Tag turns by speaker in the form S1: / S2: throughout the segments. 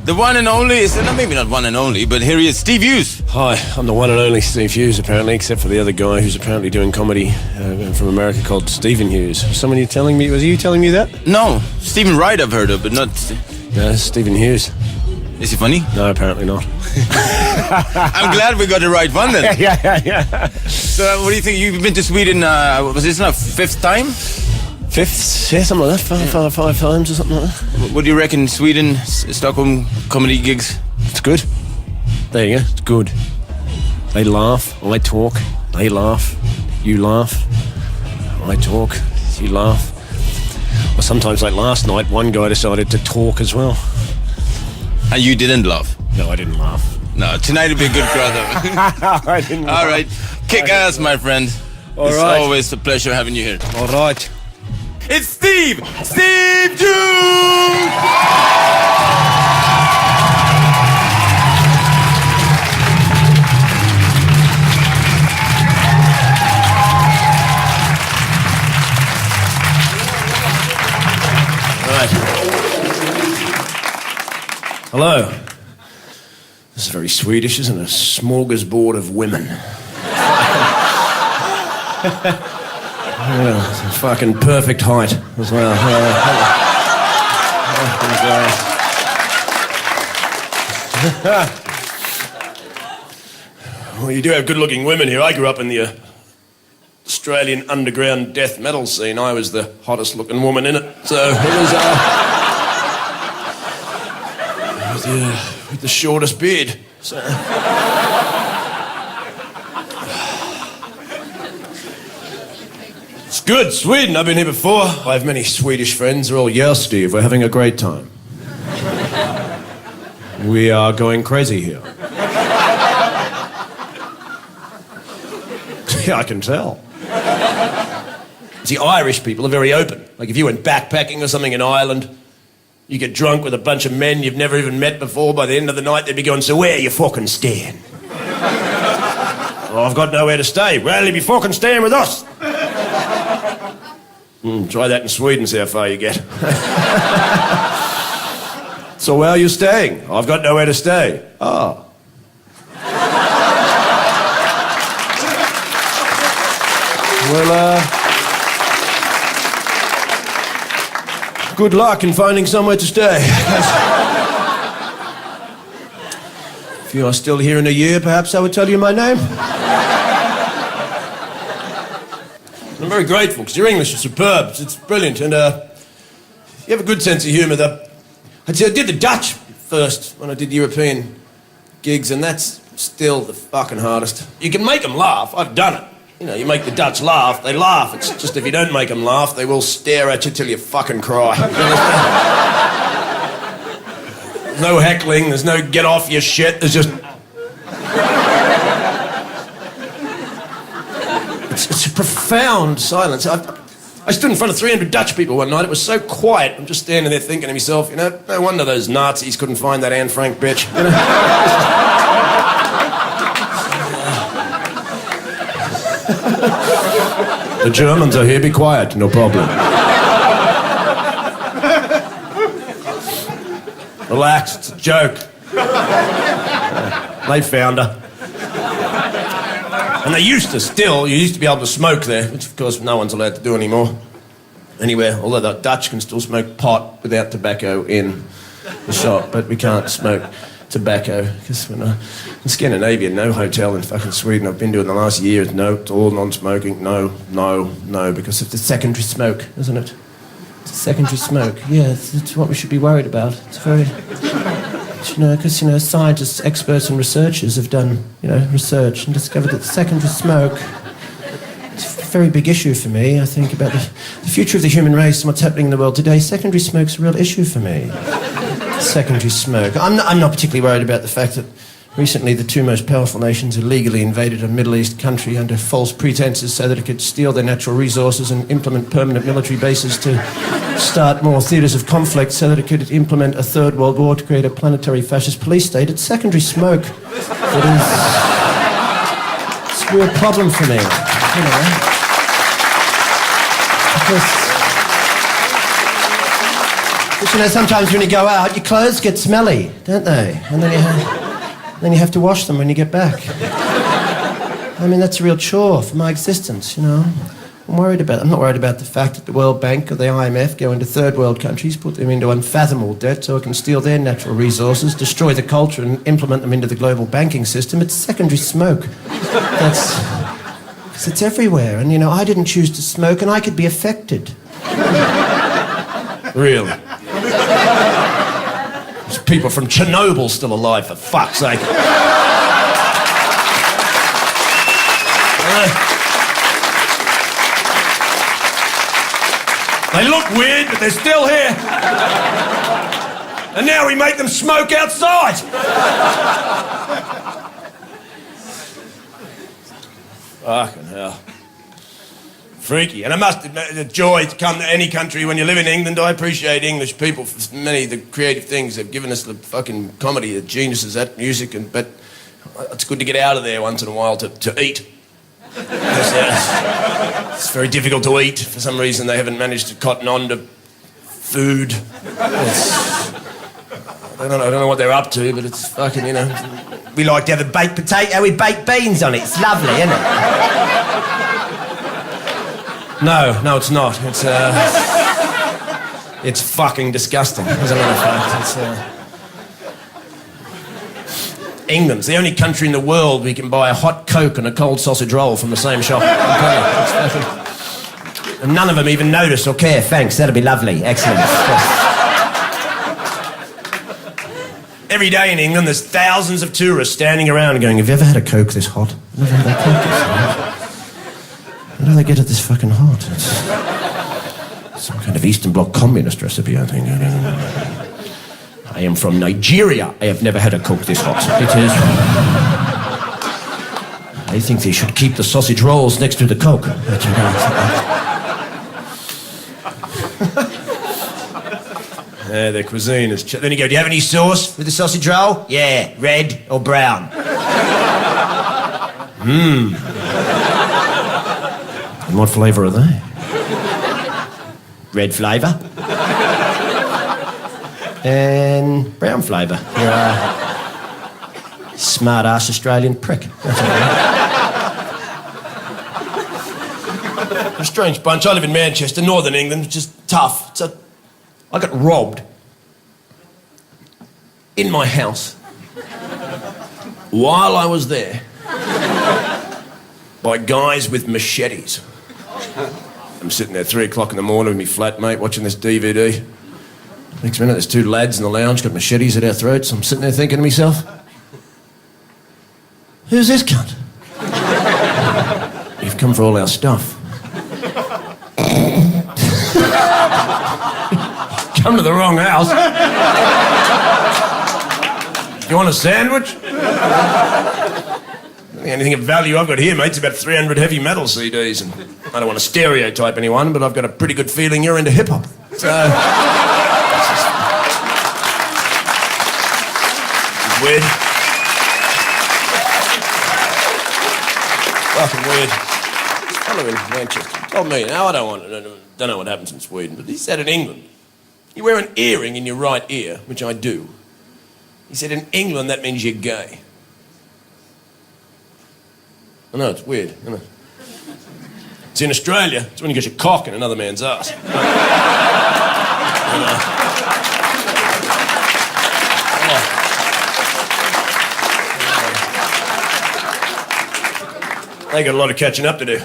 S1: The one and only is, maybe not one and only, but here he is, Steve Hughes.
S2: Hi, I'm the one and only Steve Hughes, apparently, except for the other guy who's apparently doing comedy from America called Stephen Hughes. Was you telling me that?
S1: No, Stephen Wright I've heard of, but not...
S2: No, Stephen Hughes.
S1: Is he funny?
S2: No, apparently not.
S1: I'm glad we got the right one then.
S2: Yeah.
S1: So, what do you think? You've been to Sweden, was this now fifth time?
S2: Fifth? Yeah, something like that. Five times or something like that.
S1: What do you reckon, Sweden, Stockholm comedy gigs?
S2: It's good. There you go, it's good. They laugh, I talk. They laugh, you laugh. I talk, you laugh. Or sometimes, like last night, one guy decided to talk as well.
S1: And you didn't laugh?
S2: No, I didn't laugh.
S1: No, tonight will be a good crowd though.
S2: I didn't laugh.
S1: All right, kick ass, my friend.
S2: All
S1: it's
S2: right.
S1: always a pleasure having you here.
S2: All right.
S1: It's Steve Hughes!
S2: Hello. This is very Swedish, isn't it? A smorgasbord of women. Yeah, it's a fucking perfect height as well. Well, you do have good-looking women here. I grew up in the Australian underground death metal scene. I was the hottest-looking woman in it, so it was with the shortest beard. So. It's good, Sweden. I've been here before. I have many Swedish friends. They're all, yeah, Steve, we're having a great time. We are going crazy here. Yeah, I can tell. See, Irish people are very open. Like if you went backpacking or something in Ireland, you get drunk with a bunch of men you've never even met before. By the end of the night, they'd be going, so where are you fucking staying? Oh, I've got nowhere to stay. Well, you'll be fucking staying with us. Try that in Sweden, see how far you get. So where are you staying? Oh, I've got nowhere to stay. Oh. Well, good luck in finding somewhere to stay. If you are still here in a year, perhaps I would tell you my name. I'm very grateful, because your English is superb. It's brilliant, and you have a good sense of humour. I did the Dutch first when I did European gigs, and that's still the fucking hardest. You can make them laugh. I've done it. You know, you make the Dutch laugh, they laugh. It's just if you don't make them laugh, they will stare at you till you fucking cry. There's no heckling, there's no get off your shit, there's just... It's a profound silence. I stood in front of 300 Dutch people one night, it was so quiet, I'm just standing there thinking to myself, you know, no wonder those Nazis couldn't find that Anne Frank bitch, you know? The Germans are here, be quiet, no problem. Relax, it's a joke. They found her. And you used to be able to smoke there, which of course no one's allowed to do anymore. Anywhere, although the Dutch can still smoke pot without tobacco in the shop, but we can't smoke tobacco, because when in Scandinavia, no hotel in fucking Sweden I've been to in the last year is no, it's all non-smoking, no, because it's a secondary smoke, isn't it? It's a secondary smoke, yeah, it's what we should be worried about. It's very, you know, because, you know, scientists, experts and researchers have done, you know, research and discovered that the secondary smoke, it's a very big issue for me, I think, about the future of the human race and what's happening in the world today. Secondary smoke's a real issue for me. Secondary smoke. I'm not particularly worried about the fact that recently the two most powerful nations illegally invaded a Middle East country under false pretenses so that it could steal their natural resources and implement permanent military bases to start more theatres of conflict so that it could implement a third world war to create a planetary fascist police state. It's secondary smoke that is... It's a real problem for me, you know. Because You know, sometimes when you go out, your clothes get smelly, don't they? And then you have to wash them when you get back. I mean, that's a real chore for my existence, you know. I'm not worried about the fact that the World Bank or the IMF go into third world countries, put them into unfathomable debt so it can steal their natural resources, destroy the culture and implement them into the global banking system. It's secondary smoke. Because it's everywhere. And, you know, I didn't choose to smoke and I could be affected. Really? There's people from Chernobyl still alive, for fuck's sake. They look weird, but they're still here. And now we make them smoke outside. Fucking hell. Freaky. And I must admit, the joy to come to any country when you live in England. I appreciate English people for many of the creative things they've given us, the fucking comedy, the geniuses at music, but it's good to get out of there once in a while to eat. It's very difficult to eat. For some reason, they haven't managed to cotton on to food. I don't know what they're up to, but it's fucking, you know. We like to have a baked potato with baked beans on it. It's lovely, isn't it? No, it's not. It's fucking disgusting, as a matter of fact. England's the only country in the world where you can buy a hot Coke and a cold sausage roll from the same shop. And none of them even notice or care. Thanks, that'll be lovely. Excellent. Every day in England, there's thousands of tourists standing around and going, have you ever had a Coke this hot? Never had a Coke this hot. How do they get it this fucking hot? It's some kind of Eastern Bloc communist recipe, I think. I am from Nigeria. I have never had a Coke this hot. It is. I think they should keep the sausage rolls next to the Coke. Their cuisine is... Then you go, do you have any sauce with the sausage roll? Yeah, red or brown? And what flavour are they? Red flavour. And brown flavour. You're a smart-ass Australian prick. A strange bunch. I live in Manchester, northern England, just tough. I got robbed in my house while I was there by guys with machetes. I'm sitting there 3 o'clock in the morning with my flatmate watching this DVD. Next minute, there's 2 lads in the lounge, got machetes at our throats. I'm sitting there thinking to myself, who's this cunt? You've come for all our stuff. Come to the wrong house. You want a sandwich? Anything of value I've got here, mate, it's about 300 heavy metal CDs. And I don't want to stereotype anyone, but I've got a pretty good feeling you're into hip-hop. So... weird. Fucking weird. Fellow in Manchester told me, now I don't know what happens in Sweden, but he said in England, you wear an earring in your right ear, which I do. He said in England that means you're gay. I know, it's weird, isn't it? It's in Australia, it's when you get your cock in another man's ass. They got a lot of catching up to do.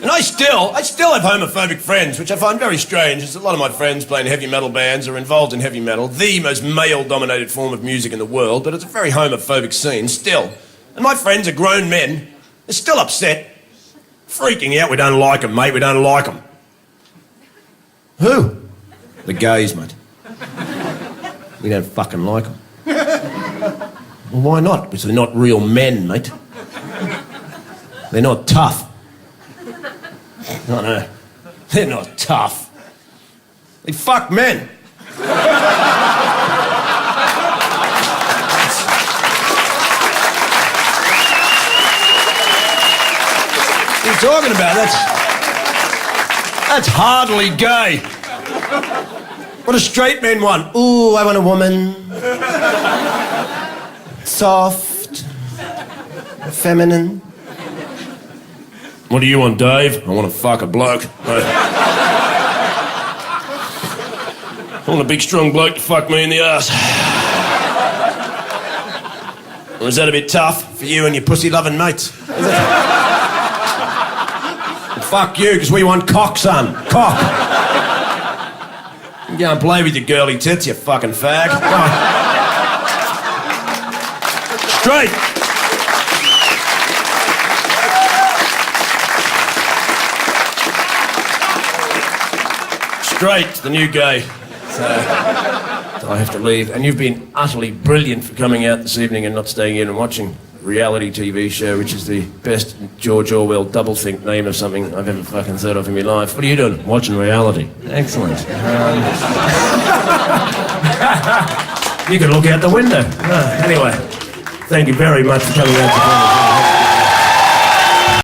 S2: And I still have homophobic friends, which I find very strange. There's a lot of my friends playing heavy metal bands are involved in heavy metal, the most male-dominated form of music in the world, but it's a very homophobic scene still. And my friends are grown men. They're still upset. Freaking out, we don't like them, mate, we don't like them. Who? The gays, mate. We don't fucking like them. Well, why not? Because they're not real men, mate. They're not tough. No, they're not tough. They fuck men. What are you talking about? That's hardly gay. What do straight men want? Ooh, I want a woman. Soft. Feminine. What do you want, Dave? I want to fuck a bloke. I want a big, strong bloke to fuck me in the ass. Or is that a bit tough for you and your pussy-loving mates? Fuck you, because we want cock, son. Cock. You go and play with your girly tits, you fucking fag. Straight. Straight, the new gay. So I have to leave. And you've been utterly brilliant for coming out this evening and not staying in and watching a reality TV show, which is the best George Orwell doublethink name of something I've ever fucking thought of in my life. What are you doing? Watching reality. Excellent. You can look out the window. Anyway, thank you very much for coming out to